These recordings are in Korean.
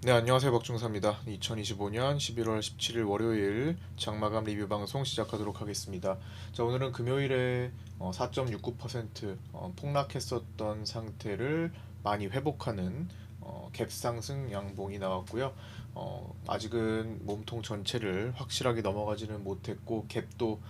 네, 안녕하세요. 박중사입니다. 2025년 11월 17일 월요일 장마감 리뷰 방송 시작하도록 하겠습니다. 자, 오늘은 금요일에 4.69% 폭락했었던 상태를 많이 회복하는 갭 상승 양봉이 나왔고요. 아직은 몸통 전체를 확실하게 넘어가지는 못했고 갭도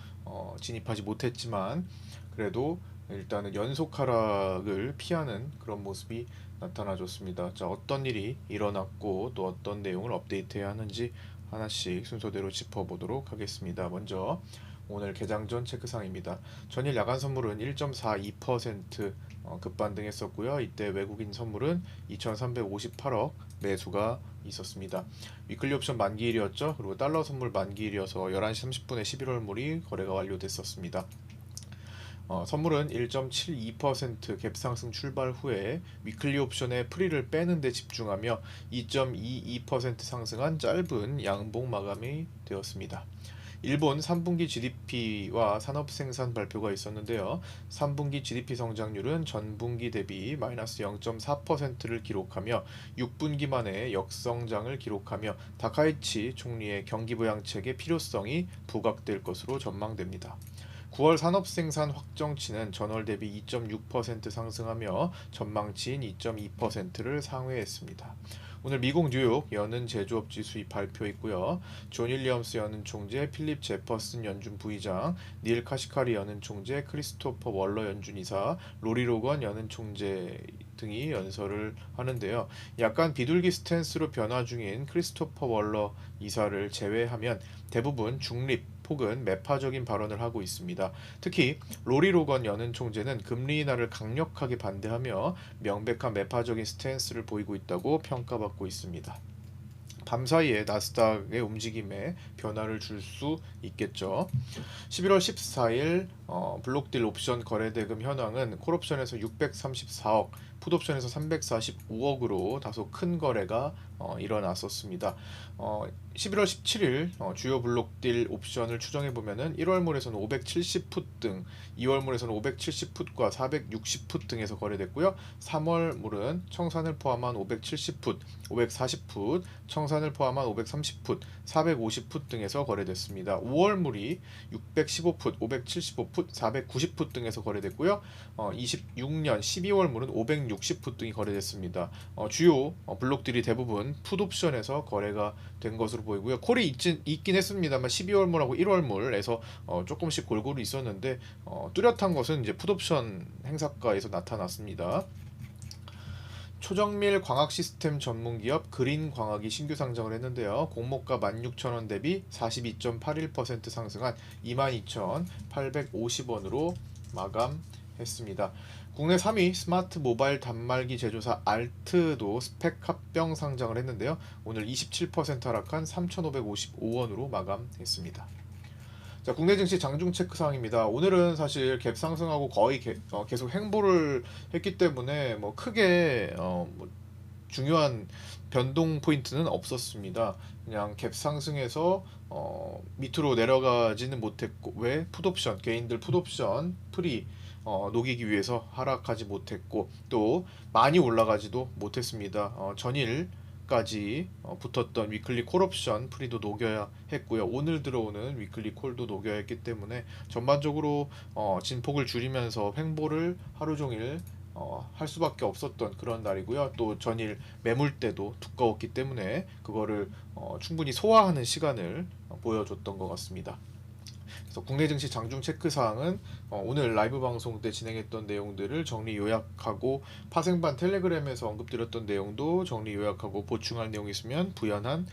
진입하지 못했지만 그래도 일단은 연속 하락을 피하는 그런 모습이 나타나줬습니다. 자, 어떤 일이 일어났고 또 어떤 내용을 업데이트해야 하는지 하나씩 순서대로 짚어보도록 하겠습니다. 먼저 오늘 개장 전 체크상입니다. 전일 야간 선물은 1.42% 급반등했었고요. 이때 외국인 선물은 2,358억 매수가 있었습니다. 위클리 옵션 만기일이었죠. 그리고 달러 선물 만기일이어서 11시 30분에 11월물이 거래가 완료됐었습니다. 선물은 1.72% 갭상승 출발 후에 위클리 옵션의 프리를 빼는 데 집중하며 2.22% 상승한 짧은 양봉 마감이 되었습니다. 일본 3분기 GDP와 산업생산 발표가 있었는데요. 3분기 GDP 성장률은 전분기 대비 마이너스 0.4%를 기록하며 6분기 만에 역성장을 기록하며 다카이치 총리의 경기부양책의 필요성이 부각될 것으로 전망됩니다. 9월 산업생산 확정치는 전월 대비 2.6% 상승하며 전망치인 2.2%를 상회했습니다. 오늘 미국 뉴욕 여는 제조업지 수입 발표 있고요. 존 윌리엄스 여는 총재, 필립 제퍼슨 연준 부의장, 닐 카시카리 여는 총재, 크리스토퍼 월러 연준 이사, 로리 로건 여는 총재 등이 연설을 하는데요. 약간 비둘기 스탠스로 변화 중인 크리스토퍼 월러 이사를 제외하면 대부분 중립 혹은 매파적인 발언을 하고 있습니다. 특히 로리 로건 여는 총재는 금리 인하를 강력하게 반대하며 명백한 매파적인 스탠스를 보이고 있다고 평가받고 있습니다. 밤사이에 나스닥의 움직임에 변화를 줄 수 있겠죠. 11월 14일 블록딜 옵션 거래대금 현황은 콜옵션에서 634억, 풋옵션에서 345억으로 다소 큰 거래가 일어났었습니다. 11월 17일 주요 블록딜 옵션을 추정해보면은 1월물에서는 570풋 등, 2월물에서는 570풋과 460풋 등에서 거래됐고요. 3월물은 청산을 포함한 570풋, 540풋, 청산을 포함한 530풋, 450풋 등에서 거래됐습니다. 5월물이 615풋, 575풋, 490풋 등에서 거래됐고요. 26년 12월물은 560풋 등이 거래됐습니다. 주요 블록들이 대부분 풋옵션에서 거래가 된 것으로 보이고요. 콜이 있긴 했습니다만 12월물하고 1월물에서 조금씩 골고루 있었는데 뚜렷한 것은 이제 풋옵션 행사가에서 나타났습니다. 초정밀 광학 시스템 전문기업 그린광학이 신규 상장을 했는데요. 공모가 16,000원 대비 42.81% 상승한 22,850원으로 마감했습니다. 국내 3위 스마트 모바일 단말기 제조사 알트도 스펙 합병 상장을 했는데요. 오늘 27% 하락한 3,555원으로 마감했습니다. 자, 국내 증시 장중 체크 사항입니다. 오늘은 사실 갭 상승하고 거의 계속 횡보를 했기 때문에 뭐 크게 뭐 중요한 변동 포인트는 없었습니다. 그냥 갭 상승해서 밑으로 내려가지는 못했고 왜 풋옵션 개인들 풋옵션 프리 녹이기 위해서 하락하지 못했고 또 많이 올라가지도 못했습니다. 전일 까지 붙었던 위클리 콜옵션 프리도 녹여야 했고요. 오늘 들어오는 위클리 콜도 녹여야 했기 때문에 전반적으로 진폭을 줄이면서 횡보를 하루 종일 할 수밖에 없었던 그런 날이고요. 또 전일 매물대도 두꺼웠기 때문에 그거를 충분히 소화하는 시간을 보여줬던 것 같습니다. 그래서 국내 증시 장중 체크 사항은 오늘 라이브 방송 때 진행했던 내용들을 정리 요약하고 파생반 텔레그램에서 언급드렸던 내용도 정리 요약하고 보충할 내용이 있으면 부연한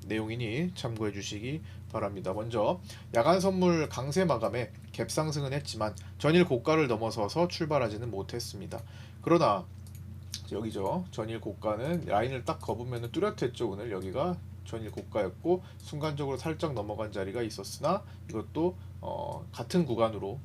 내용이니 참고해 주시기 바랍니다. 먼저 야간 선물 강세 마감에 갭 상승은 했지만 전일 고가를 넘어서서 출발하지는 못했습니다. 그러나 여기죠. 전일 고가는 라인을 딱 거으면 뚜렷했죠. 오늘 여기가 전일 고가였고 순간적으로 살짝 넘어간 자리가 있었으나 이것도 같은 구간으로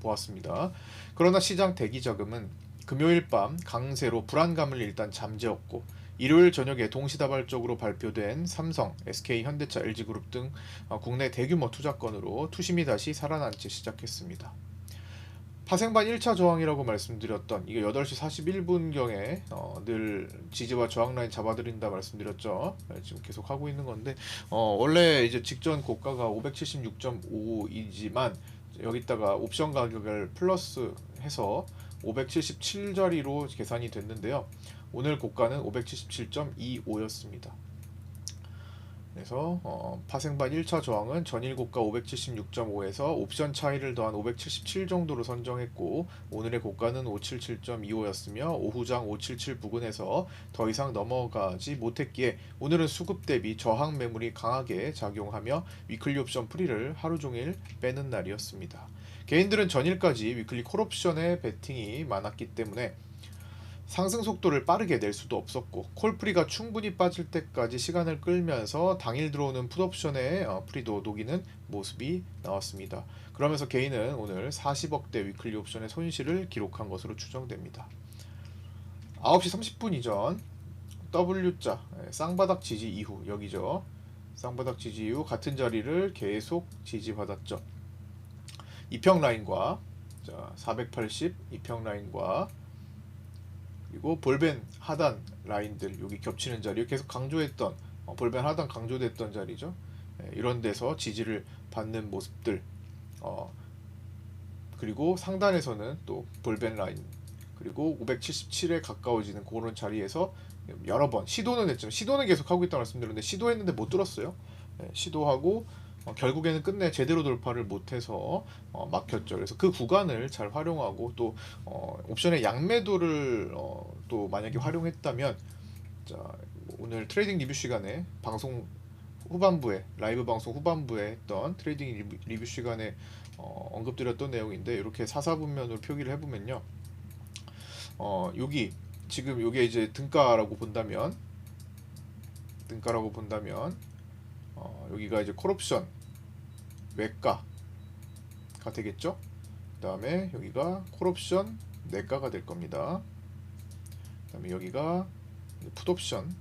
보았습니다. 그러나 시장 대기 자금은 금요일 밤 강세로 불안감을 일단 잠재웠고 일요일 저녁에 동시다발적으로 발표된 삼성, SK, 현대차, LG그룹 등 국내 대규모 투자건으로 투심이 다시 살아나기 시작했습니다. 파생반 1차 저항이라고 말씀드렸던 이게 8시 41분경에 늘 지지와 저항 라인 잡아드린다 말씀드렸죠. 네, 지금 계속 하고 있는 건데 원래 이제 직전 고가가 576.5이지만 여기다가 옵션 가격을 플러스 해서 577자리로 계산이 됐는데요. 오늘 고가는 577.25였습니다. 그래서 파생반 1차 저항은 전일 고가 576.5에서 옵션 차이를 더한 577 정도로 선정했고 오늘의 고가는 577.25였으며 오후장 577 부근에서 더 이상 넘어가지 못했기에 오늘은 수급 대비 저항 매물이 강하게 작용하며 위클리 옵션 프리를 하루 종일 빼는 날이었습니다. 개인들은 전일까지 위클리 콜옵션에 베팅이 많았기 때문에 상승 속도를 빠르게 낼 수도 없었고 콜프리가 충분히 빠질 때까지 시간을 끌면서 당일 들어오는 풋옵션의 프리도 녹이는 모습이 나왔습니다. 그러면서 개인은 오늘 40억대 위클리 옵션의 손실을 기록한 것으로 추정됩니다. 9시 30분 이전 W자 쌍바닥 지지 이후 여기죠. 쌍바닥 지지 이후 같은 자리를 계속 지지받았죠. 이평 라인과 480 이평 라인과 그리고 볼벤 하단 라인들 여기 겹치는 자리 계속 강조했던 볼벤 하단 강조됐던 자리죠. 이런 데서 지지를 받는 모습들 그리고 상단에서는 또 볼벤 라인 그리고 577에 가까워지는 그런 자리에서 여러 번 시도는 했지만 시도는 계속 하고 있다고 말씀드렸는데 시도했는데 못 들었어요. 시도하고 결국에는 끝내 제대로 돌파를 못해서 막혔죠. 그래서 그 구간을 잘 활용하고 또 옵션의 양매도를 또 만약에 활용했다면 자, 오늘 트레이딩 리뷰 시간에 방송 후반부에 라이브 방송 후반부에 했던 트레이딩 리뷰 시간에 언급드렸던 내용인데 이렇게 사사분면으로 표기를 해보면요. 여기 지금 요게 이제 등가라고 본다면 여기가 이제 콜옵션 외가가 되겠죠. 그 다음에 여기가 콜옵션 내가가 될 겁니다. 그 다음에 여기가 풋옵션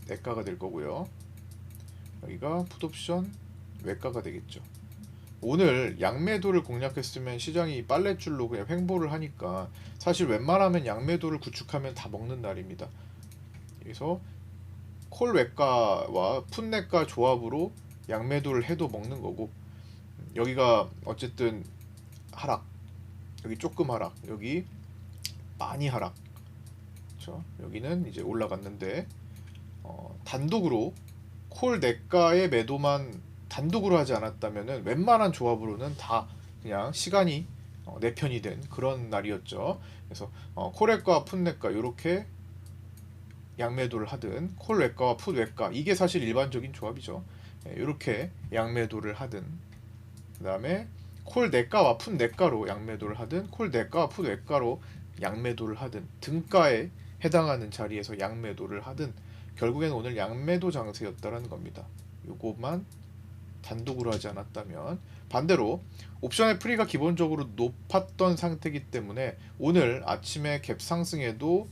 내가가 될 거고요. 여기가 풋옵션 외가가 되겠죠. 오늘 양매도를 공략했으면 시장이 빨랫줄로 그냥 횡보를 하니까 사실 웬만하면 양매도를 구축하면 다 먹는 날입니다. 그래서 콜 외가와 풋 내가 조합으로 양매도를 해도 먹는 거고 여기가 어쨌든 하락 여기 조금 하락 여기 많이 하락 그렇죠? 여기는 이제 올라갔는데 단독으로 콜 내가의 매도만 단독으로 하지 않았다면은 웬만한 조합으로는 다 그냥 시간이 내 편이 된 그런 날이었죠. 그래서 콜 외가와 풋 내가 이렇게 양매도를 하든 콜 외가와 풋 외가 이게 사실 일반적인 조합이죠. 이렇게 양매도를 하든 그 다음에 콜 내가와 풋 내가로 양매도를 하든 콜 내가와 풋 외가로 양매도를 하든 등가에 해당하는 자리에서 양매도를 하든 결국엔 오늘 양매도 장세였다라는 겁니다. 요것만 단독으로 하지 않았다면 반대로 옵션의 프리가 기본적으로 높았던 상태이기 때문에 오늘 아침에 갭 상승에도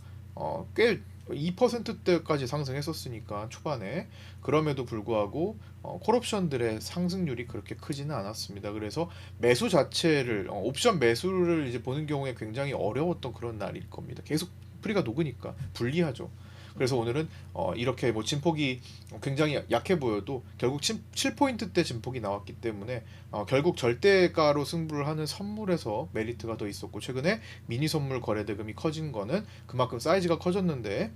꽤 2%대까지 상승했었으니까 초반에 그럼에도 불구하고 콜옵션들의 상승률이 그렇게 크지는 않았습니다. 그래서 매수 자체를 옵션 매수를 이제 보는 경우에 굉장히 어려웠던 그런 날일 겁니다. 계속 프리가 녹으니까 불리하죠. 그래서 오늘은 이렇게 뭐 진폭이 굉장히 약해 보여도 결국 7포인트대 진폭이 나왔기 때문에 결국 절대가로 승부를 하는 선물에서 메리트가 더 있었고 최근에 미니 선물 거래 대금이 커진 거는 그만큼 사이즈가 커졌는데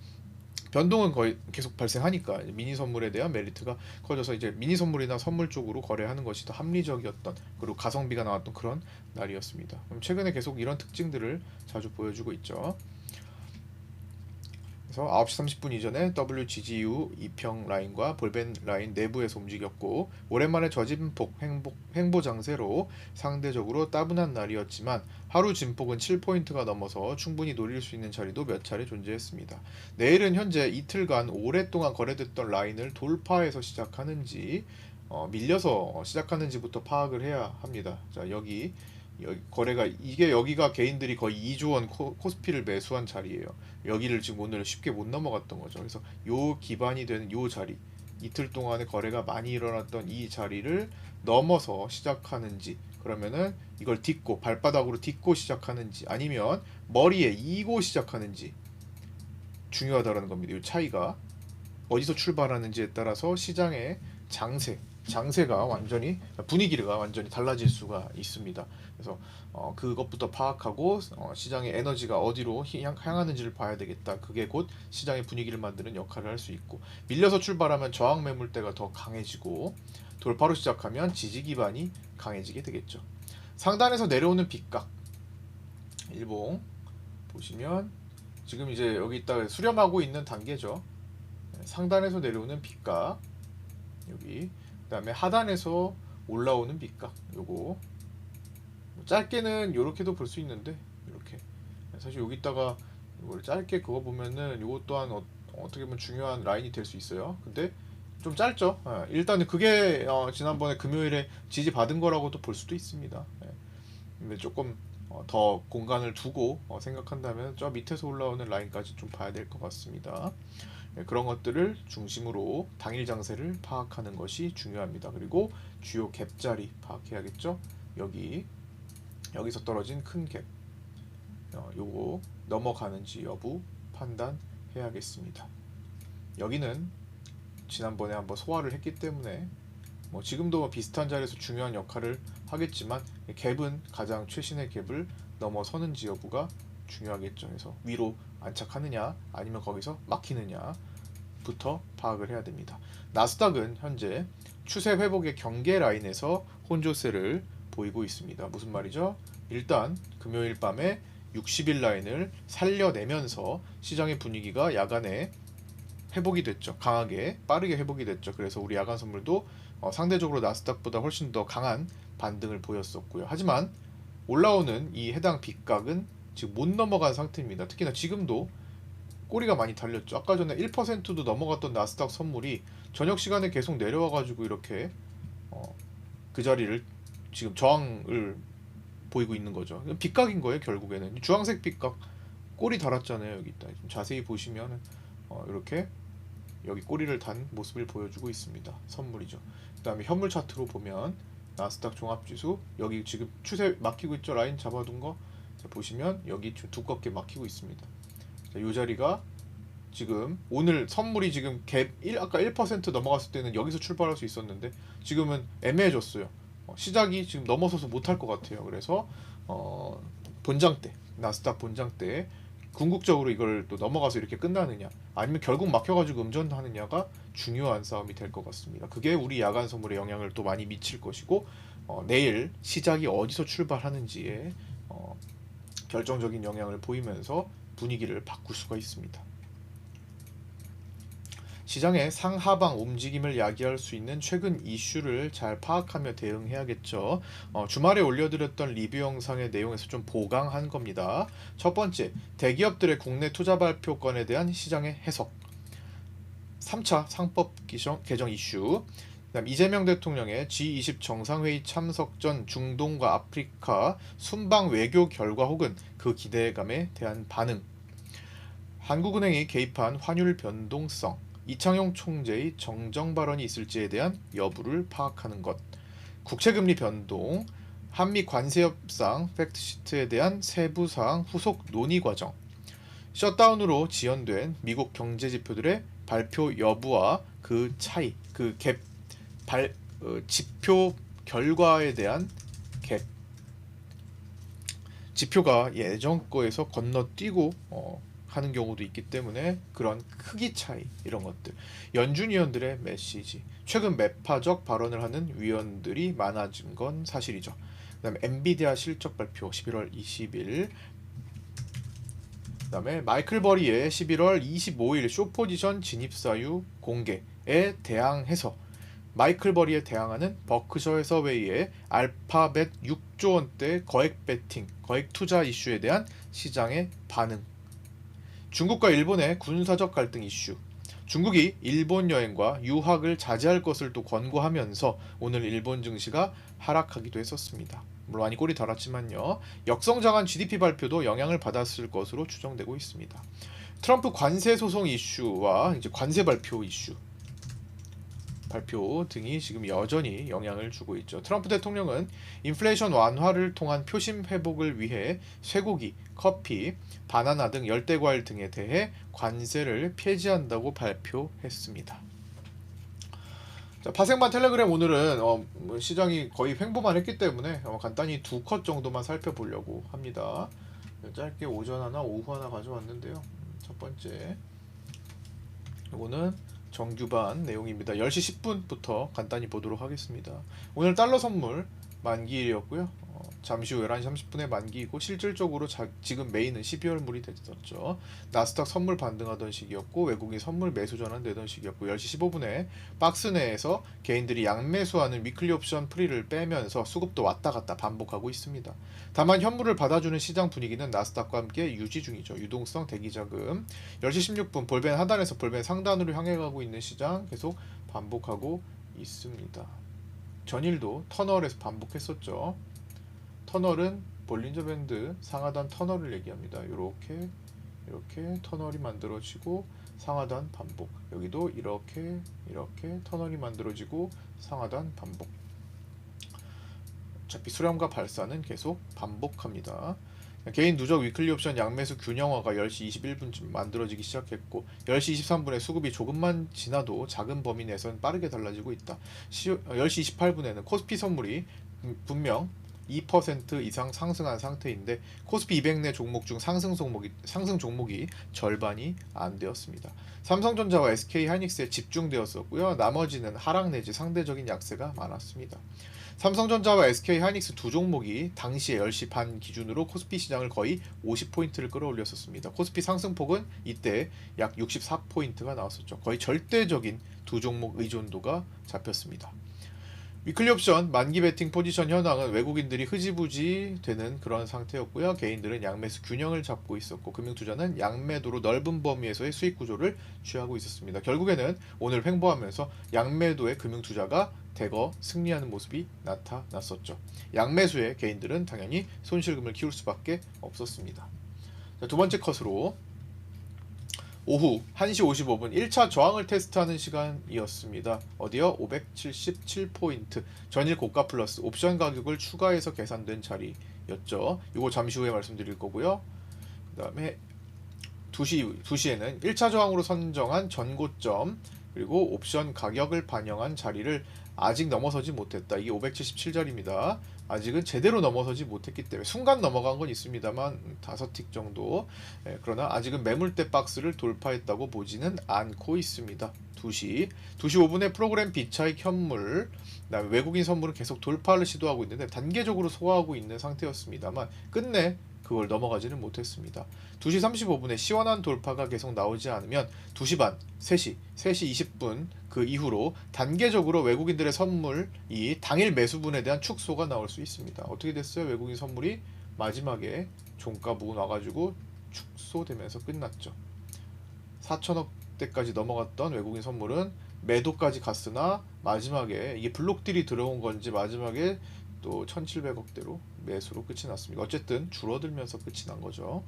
변동은 거의 계속 발생하니까 미니 선물에 대한 메리트가 커져서 이제 미니 선물이나 선물 쪽으로 거래하는 것이 더 합리적이었던 그리고 가성비가 나왔던 그런 날이었습니다. 그럼 최근에 계속 이런 특징들을 자주 보여주고 있죠. 그래서 9시 30분 이전에 WGGU 이평 라인과 볼벤 라인 내부에서 움직였고 오랜만에 저진폭 횡보 장세로 상대적으로 따분한 날이었지만 하루 진폭은 7포인트가 넘어서 충분히 노릴 수 있는 자리도 몇 차례 존재했습니다. 내일은 현재 이틀간 오랫동안 거래됐던 라인을 돌파해서 시작하는지 밀려서 시작하는지부터 파악을 해야 합니다. 자 여기 거래가 이게 여기가 개인들이 거의 2조 원 코스피를 매수한 자리예요. 여기를 지금 오늘 쉽게 못 넘어갔던 거죠. 그래서 요 기반이 되는 요 자리 이틀 동안에 거래가 많이 일어났던 이 자리를 넘어서 시작하는지 그러면은 이걸 딛고 발바닥으로 딛고 시작하는지 아니면 머리에 이고 시작하는지 중요하다라는 겁니다. 이 차이가 어디서 출발하는지에 따라서 시장의 장세가 완전히 분위기가 완전히 달라질 수가 있습니다. 그래서 그것부터 파악하고 시장의 에너지가 어디로 향하는지를 봐야 되겠다. 그게 곧 시장의 분위기를 만드는 역할을 할 수 있고, 밀려서 출발하면 저항 매물대가 더 강해지고 돌파로 시작하면 지지 기반이 강해지게 되겠죠. 상단에서 내려오는 빗각 일봉 보시면 지금 이제 여기 있다 수렴하고 있는 단계죠. 상단에서 내려오는 빗각 여기, 그 다음에 하단에서 올라오는 빗각 요거 짧게는 이렇게도 볼 수 있는데 이렇게 사실 여기다가 이걸 짧게 그거 보면은 요것 또한 어떻게 보면 중요한 라인이 될 수 있어요. 근데 좀 짧죠. 일단은 그게 지난번에 금요일에 지지 받은 거라고도 볼 수도 있습니다. 근데 조금 더 공간을 두고 생각한다면 저 밑에서 올라오는 라인까지 좀 봐야 될 것 같습니다. 그런 것들을 중심으로 당일 장세를 파악하는 것이 중요합니다. 그리고 주요 갭자리 파악해야겠죠. 여기서 떨어진 큰 갭 요거 넘어가는지 여부 판단해야겠습니다. 여기는 지난번에 한번 소화를 했기 때문에 지금도 비슷한 자리에서 중요한 역할을 하겠지만 갭은 가장 최신의 갭을 넘어서는지 여부가 중요하겠죠. 그래서 위로 안착하느냐 아니면 거기서 막히느냐부터 파악을 해야 됩니다. 나스닥은 현재 추세 회복의 경계 라인에서 혼조세를 보이고 있습니다. 무슨 말이죠? 일단 금요일 밤에 60일 라인을 살려내면서 시장의 분위기가 야간에 회복이 됐죠. 강하게 빠르게 회복이 됐죠. 그래서 우리 야간 선물도 상대적으로 나스닥보다 훨씬 더 강한 반등을 보였었고요. 하지만 올라오는 이 해당 빗각은 지금 못 넘어간 상태입니다. 특히나 지금도 꼬리가 많이 달렸죠. 아까 전에 1%도 넘어갔던 나스닥 선물이 저녁 시간에 계속 내려와 가지고 이렇게 그 자리를 지금 저항을 보이고 있는 거죠. 빗각인 거예요. 결국에는 주황색 빗각 꼬리 달았잖아요. 여기 있다. 좀 자세히 보시면 이렇게 여기 꼬리를 단 모습을 보여주고 있습니다. 선물이죠. 그 다음에 현물 차트로 보면 나스닥 종합지수 여기 지금 추세 막히고 있죠. 라인 잡아둔 거 보시면 여기 좀 두껍게 막히고 있습니다. 이 자리가 지금 오늘 선물이 지금 아까 1% 넘어갔을 때는 여기서 출발할 수 있었는데 지금은 애매해졌어요. 시작이 지금 넘어서서 못할 것 같아요. 그래서 본장대 나스닥 본장대 궁극적으로 이걸 또 넘어가서 이렇게 끝나느냐 아니면 결국 막혀가지고 음전하느냐가 중요한 싸움이 될 것 같습니다. 그게 우리 야간 선물에 영향을 또 많이 미칠 것이고 내일 시작이 어디서 출발하는지에 결정적인 영향을 보이면서 분위기를 바꿀 수가 있습니다. 시장의 상하방 움직임을 야기할 수 있는 최근 이슈를 잘 파악하며 대응해야겠죠. 주말에 올려드렸던 리뷰 영상의 내용에서 좀 보강한 겁니다. 첫 번째, 대기업들의 국내 투자 발표권에 대한 시장의 해석. 3차 상법 개정 이슈. 그다음 이재명 대통령의 G20 정상회의 참석 전 중동과 아프리카 순방 외교 결과 혹은 그 기대감에 대한 반응. 한국은행이 개입한 환율 변동성. 이창용 총재의 정정 발언이 있을지에 대한 여부를 파악하는 것. 국채금리 변동, 한미 관세 협상 팩트시트에 대한 세부 사항 후속 논의 과정. 셧다운으로 지연된 미국 경제 지표들의 발표 여부와 그 차이, 그 갭 지표 결과에 대한 갭. 지표가 예전 거에서 건너뛰고 하는 경우도 있기 때문에 그런 크기 차이 이런 것들 연준 위원들의 메시지 최근 매파적 발언을 하는 위원들이 많아진 건 사실이죠. 그 다음에 엔비디아 실적 발표 11월 20일 그 다음에 마이클 버리의 11월 25일 숏포지션 진입 사유 공개에 대항해서 마이클 버리에 대항하는 버크셔 해서웨이의 알파벳 6조 원대 거액 베팅, 거액 투자 이슈에 대한 시장의 반응. 중국과 일본의 군사적 갈등 이슈. 중국이 일본 여행과 유학을 자제할 것을 또 권고하면서 오늘 일본 증시가 하락하기도 했었습니다. 물론 많이 꼬리 달았지만요. 역성장한 GDP 발표도 영향을 받았을 것으로 추정되고 있습니다. 트럼프 관세 소송 이슈와 이제 관세 발표 이슈 발표 등이 지금 여전히 영향을 주고 있죠. 트럼프 대통령은 인플레이션 완화를 통한 표심 회복을 위해 쇠고기, 커피, 바나나 등 열대과일 등에 대해 관세를 폐지한다고 발표했습니다. 자, 파생반 텔레그램 오늘은 시장이 거의 횡보만 했기 때문에 간단히 두 컷 정도만 살펴보려고 합니다. 짧게 오전 하나, 오후 하나 가져왔는데요. 첫 번째, 이거는 정규반 내용입니다. 10시 10분부터 간단히 보도록 하겠습니다. 오늘 달러 선물 만기일이었고요. 잠시 후 11시 30분에 만기이고 실질적으로 지금 메인은 12월물이 됐었죠. 나스닥 선물 반등하던 시기였고 외국인 선물 매수 전환되던 시기였고 10시 15분에 박스 내에서 개인들이 양매수하는 위클리 옵션 프리를 빼면서 수급도 왔다 갔다 반복하고 있습니다. 다만 현물을 받아주는 시장 분위기는 나스닥과 함께 유지 중이죠. 유동성 대기자금 10시 16분 볼벤 하단에서 볼벤 상단으로 향해 가고 있는 시장 계속 반복하고 있습니다. 전일도 터널에서 반복했었죠. 터널은 볼린저 밴드 상하단 터널을 얘기합니다. 이렇게 터널이 만들어지고 상하단 반복. 여기도 이렇게 터널이 만들어지고 상하단 반복. 어차피 수렴과 발사는 계속 반복합니다. 개인 누적 위클리 옵션 양매수 균형화가 10시 21분쯤 만들어지기 시작했고 10시 23분에 수급이 조금만 지나도 작은 범위 내선 빠르게 달라지고 있다. 10시 28분에는 코스피 선물이 분명 2% 이상 상승한 상태인데 코스피 200 내 종목 중 상승 종목이 절반이 안 되었습니다. 삼성전자와 SK하이닉스에 집중되었었고요. 나머지는 하락 내지 상대적인 약세가 많았습니다. 삼성전자와 SK하이닉스 두 종목이 당시에 10시 반 기준으로 코스피 시장을 거의 50포인트를 끌어올렸었습니다. 코스피 상승폭은 이때 약 64포인트가 나왔었죠. 거의 절대적인 두 종목 의존도가 잡혔습니다. 위클리 옵션 만기 베팅 포지션 현황은 외국인들이 흐지부지 되는 그런 상태였고요. 개인들은 양매수 균형을 잡고 있었고 금융투자는 양매도로 넓은 범위에서의 수익 구조를 취하고 있었습니다. 결국에는 오늘 횡보하면서 양매도의 금융투자가 대거 승리하는 모습이 나타났었죠. 양매수의 개인들은 당연히 손실금을 키울 수밖에 없었습니다. 자, 두 번째 컷으로 오후 1시 55분 1차 저항을 테스트하는 시간이었습니다. 어디요? 577포인트 전일 고가 플러스 옵션 가격을 추가해서 계산된 자리였죠. 이거 잠시 후에 말씀드릴 거고요. 그 다음에 2시에는 1차 저항으로 선정한 전고점 그리고 옵션 가격을 반영한 자리를 아직 넘어서지 못했다. 이게 577자리입니다. 아직은 제대로 넘어서지 못했기 때문에 순간 넘어간 건 있습니다만 5틱 정도. 그러나 아직은 매물대 박스를 돌파했다고 보지는 않고 있습니다. 2시 5분에 프로그램 비차익 현물 그다음에 외국인 선물은 계속 돌파를 시도하고 있는데 단계적으로 소화하고 있는 상태였습니다만 끝내 그걸 넘어가지는 못했습니다. 2시 35분에 시원한 돌파가 계속 나오지 않으면 2시 반, 3시 20분 그 이후로 단계적으로 외국인들의 선물이 당일 매수분에 대한 축소가 나올 수 있습니다. 어떻게 됐어요? 외국인 선물이 마지막에 종가 부근 와가지고 축소되면서 끝났죠. 4천억대까지 넘어갔던 외국인 선물은 매도까지 갔으나 마지막에 이게 블록딜이 들어온 건지 마지막에 또 1700억대로 매수로 끝이 났습니다. 어쨌든 줄어들면서 끝이 난 거죠.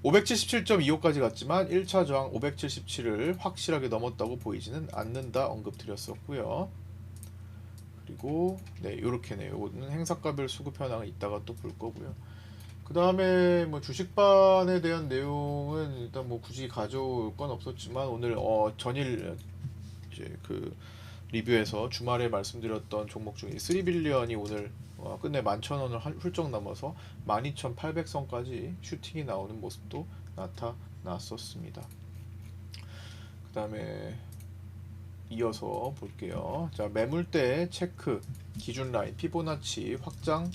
577.25까지 갔지만 1차 저항 577을 확실하게 넘었다고 보이지는 않는다 언급드렸었고요. 그리고 요렇게네요. 이거는 행사가별 수급 현황을 이따가 또 볼 거고요. 그 다음에 뭐 주식반에 대한 내용은 일단 뭐 굳이 가져올 건 없었지만 오늘 전일 이제 그 리뷰에서 주말에 말씀드렸던 종목 중에 3빌리언이 오늘 끝내 11,000원을 훌쩍 넘어서 12,800선까지 슈팅이 나오는 모습도 나타났었습니다. 그 다음에 이어서 볼게요. 자, 매물대 체크 기준 라인 피보나치 확장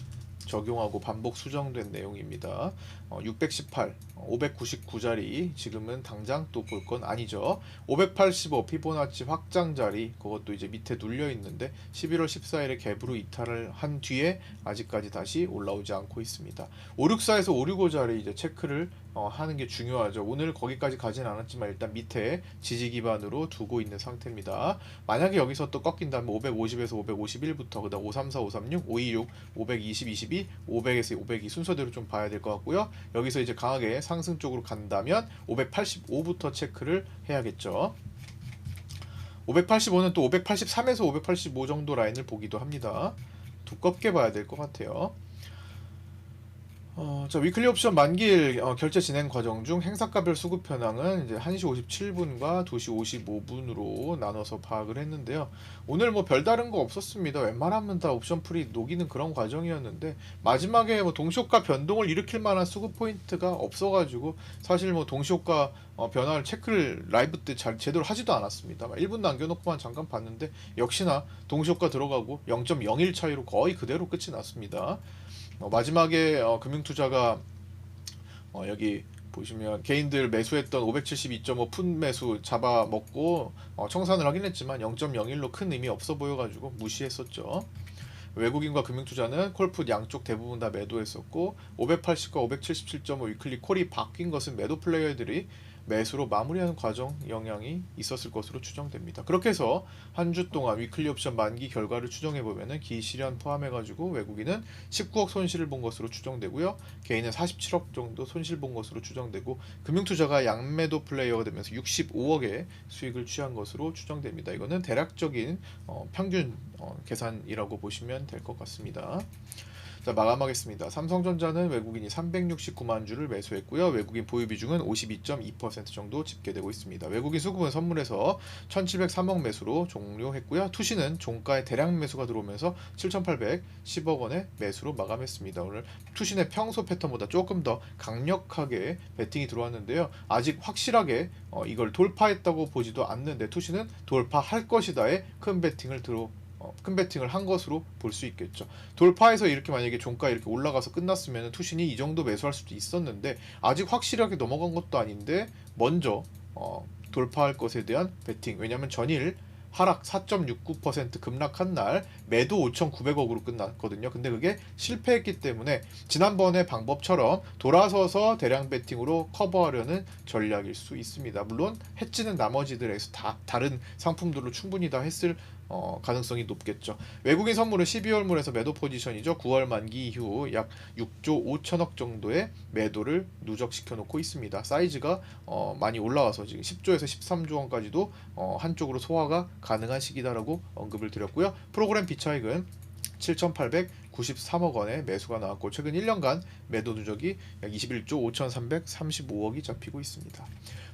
적용하고 반복 수정된 내용입니다. 618, 599자리 지금은 당장 또 볼 건 아니죠. 585 피보나치 확장 자리 그것도 이제 밑에 눌려 있는데 11월 14일에 갭으로 이탈을 한 뒤에 아직까지 다시 올라오지 않고 있습니다. 564에서 565 자리 이제 체크를 하는 게 중요하죠. 오늘 거기까지 가진 않았지만 일단 밑에 지지 기반으로 두고 있는 상태입니다. 만약에 여기서 또 꺾인다면 550에서 551부터 그다음 534, 536, 526, 520, 22, 500에서 502 순서대로 좀 봐야 될 것 같고요. 여기서 이제 강하게 상승 쪽으로 간다면 585부터 체크를 해야겠죠. 585는 또 583에서 585 정도 라인을 보기도 합니다. 두껍게 봐야 될 것 같아요. 자, 위클리 옵션 만기일 결제 진행 과정 중 행사가별 수급 현황은 이제 1시 57분과 2시 55분으로 나눠서 파악을 했는데요. 오늘 뭐 별다른 거 없었습니다. 웬만하면 다 옵션 풀이 녹이는 그런 과정이었는데 마지막에 뭐 동시효과 변동을 일으킬 만한 수급 포인트가 없어가지고 사실 뭐 동시효과 변화를 체크를 라이브 때 잘 제대로 하지도 않았습니다. 1분 남겨놓고만 잠깐 봤는데 역시나 동시효과 들어가고 0.01 차이로 거의 그대로 끝이 났습니다. 마지막에 금융투자가 여기 보시면 개인들 매수했던 572.5 푼 매수 잡아먹고 청산을 하긴 했지만 0.01로 큰 의미 없어 보여가지고 무시했었죠. 외국인과 금융투자는 콜풋 양쪽 대부분 다 매도했었고 580과 577.5 위클리 콜이 바뀐 것은 매도 플레이어들이 매수로 마무리하는 과정 영향이 있었을 것으로 추정됩니다. 그렇게 해서 한 주 동안 위클리 옵션 만기 결과를 추정해 보면은 기실현 포함해 가지고 외국인은 19억 손실을 본 것으로 추정되고요. 개인은 47억 정도 손실 본 것으로 추정되고 금융투자가 양매도 플레이어가 되면서 65억의 수익을 취한 것으로 추정됩니다. 이거는 대략적인 평균 계산이라고 보시면 될 것 같습니다. 자, 마감하겠습니다. 삼성전자는 외국인이 369만 주를 매수했고요. 외국인 보유 비중은 52.2% 정도 집계되고 있습니다. 외국인 수급은 선물에서 1,703억 매수로 종료했고요. 투시는 종가의 대량 매수가 들어오면서 7,810억 원의 매수로 마감했습니다. 오늘 투신의 평소 패턴보다 조금 더 강력하게 베팅이 들어왔는데요. 아직 확실하게 이걸 돌파했다고 보지도 않는데 투신은 돌파할 것이다의 큰 베팅을 한 것으로 볼 수 있겠죠. 돌파해서 이렇게 만약에 종가 이렇게 올라가서 끝났으면 투신이 이 정도 매수할 수도 있었는데 아직 확실하게 넘어간 것도 아닌데 먼저 돌파할 것에 대한 베팅. 왜냐하면 전일 하락 4.69% 급락한 날 매도 5,900억으로 끝났거든요. 근데 그게 실패했기 때문에 지난번의 방법처럼 돌아서서 대량 베팅으로 커버하려는 전략일 수 있습니다. 물론 해치는 나머지들에서 다 다른 상품들로 충분히 다 했을 가능성이 높겠죠. 외국인 선물은 12월물에서 매도 포지션이죠. 9월 만기 이후 약 6조 5천억 정도의 매도를 누적시켜 놓고 있습니다. 사이즈가 많이 올라와서 지금 10조에서 13조 원까지도 한쪽으로 소화가 가능한 시기다라고 언급을 드렸고요. 프로그램 비차익은 7,893억 원의 매수가 나왔고 최근 1년간 매도 누적이 약 21조 5,335억이 잡히고 있습니다.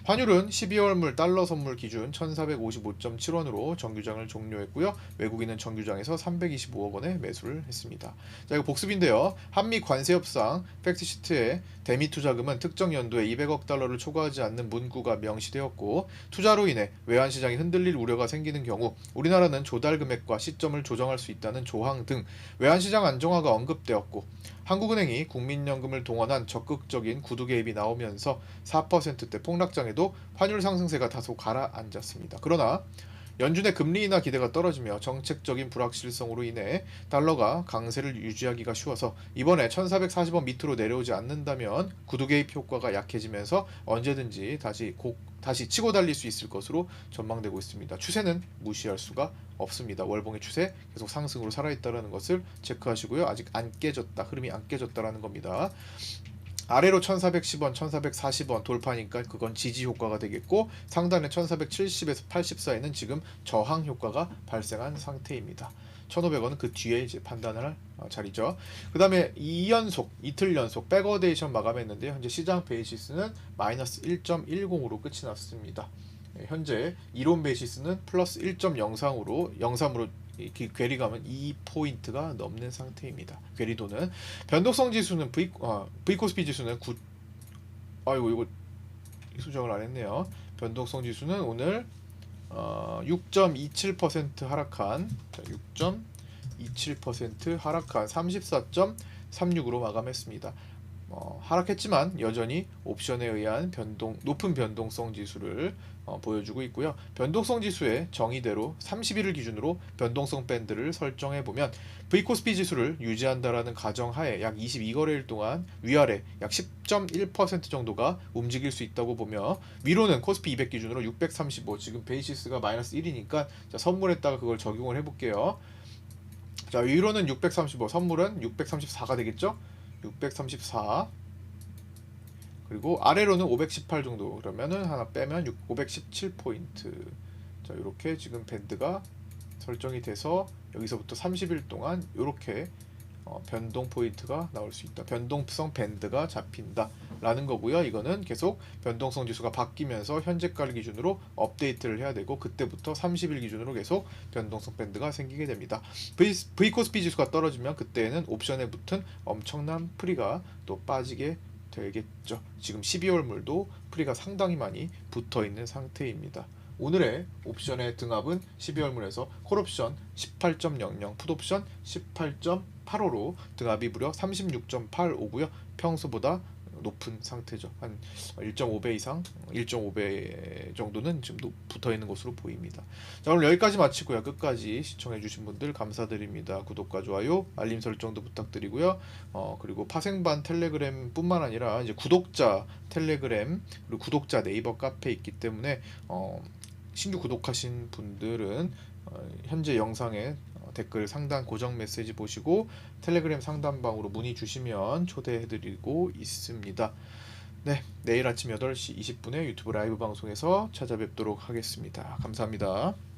환율은 12월물 달러 선물 기준 1,455.7원으로 정규장을 종료했고요. 외국인은 정규장에서 325억 원의 매수를 했습니다. 자, 이거 복습인데요. 한미 관세 협상 팩트시트에 대미 투자금은 특정 연도에 200억 달러를 초과하지 않는 문구가 명시되었고 투자로 인해 외환 시장이 흔들릴 우려가 생기는 경우 우리나라는 조달 금액과 시점을 조정할 수 있다는 조항 등 외환 시장 안정화가 언급되었고 한국은행이 국민연금을 동원한 적극적인 구두 개입이 나오면서 4%대 폭락장에도 환율 상승세가 다소 가라앉았습니다. 그러나 연준의 금리 인하 기대가 떨어지며 정책적인 불확실성으로 인해 달러가 강세를 유지하기가 쉬워서 이번에 1440원 밑으로 내려오지 않는다면 구두 개입 효과가 약해지면서 언제든지 다시 치고 달릴 수 있을 것으로 전망되고 있습니다. 추세는 무시할 수가 없습니다. 월봉의 추세 계속 상승으로 살아있다는 것을 체크하시고요. 아직 안 깨졌다. 흐름이 안 깨졌다라는 겁니다. 아래로 1410원, 1440원 돌파니까 그건 지지 효과가 되겠고 상단에 1470에서 80 사이는 지금 저항 효과가 발생한 상태입니다. 1,500원은 그 뒤에 이제 판단을 할 자리죠. 그 다음에 이틀 연속 백어데이션 마감했는데 현재 시장 베이시스는 마이너스 1.10으로 끝이 났습니다. 현재 이론 베이시스는 플러스 1.03으로 괴리감은 2포인트가 넘는 상태입니다. 괴리도는 변동성 지수는 V코스피 지수는 이거 수정을 안 했네요. 변동성 지수는 오늘 6.27% 하락한 34.36으로 마감했습니다. 하락했지만 여전히 옵션에 의한 높은 변동성 지수를 보여주고 있고요. 변동성 지수의 정의대로 30일을 기준으로 변동성 밴드를 설정해 보면 V코스피 지수를 유지한다라는 가정하에 약 22거래일 동안 위아래 약 10.1% 정도가 움직일 수 있다고 보며 위로는 코스피 200 기준으로 635 지금 베이시스가 마이너스 1이니까 선물에다가 그걸 적용을 해볼게요. 자, 위로는 635 선물은 634가 되겠죠? 634 그리고 아래로는 518 정도 그러면은 하나 빼면 517포인트 자, 이렇게 지금 밴드가 설정이 돼서 여기서부터 30일 동안 이렇게 변동 포인트가 나올 수 있다. 변동성 밴드가 잡힌다 라는 거고요. 이거는 계속 변동성 지수가 바뀌면서 현재가를 기준으로 업데이트를 해야 되고, 그때부터 30일 기준으로 계속 변동성 밴드가 생기게 됩니다. V코스피 지수가 떨어지면 그때는 옵션에 붙은 엄청난 프리가 또 빠지게 되겠죠. 지금 12월 물도 프리가 상당히 많이 붙어 있는 상태입니다. 오늘의 옵션의 등합은 12월물에서 콜옵션 18.00, 풋옵션 18.85로 등합이 무려 36.85고요. 평소보다 높은 상태죠. 한 1.5배 이상, 1.5배 정도는 지금 붙어 있는 것으로 보입니다. 자, 오늘 여기까지 마치고요. 끝까지 시청해주신 분들 감사드립니다. 구독과 좋아요, 알림 설정도 부탁드리고요. 그리고 파생반 텔레그램 뿐만 아니라 이제 구독자 텔레그램 그리고 구독자 네이버 카페 있기 때문에 신규 구독하신 분들은 현재 영상에 댓글 상단 고정 메시지 보시고 텔레그램 상단방으로 문의 주시면 초대해드리고 있습니다. 네, 내일 아침 8시 20분에 유튜브 라이브 방송에서 찾아뵙도록 하겠습니다. 감사합니다.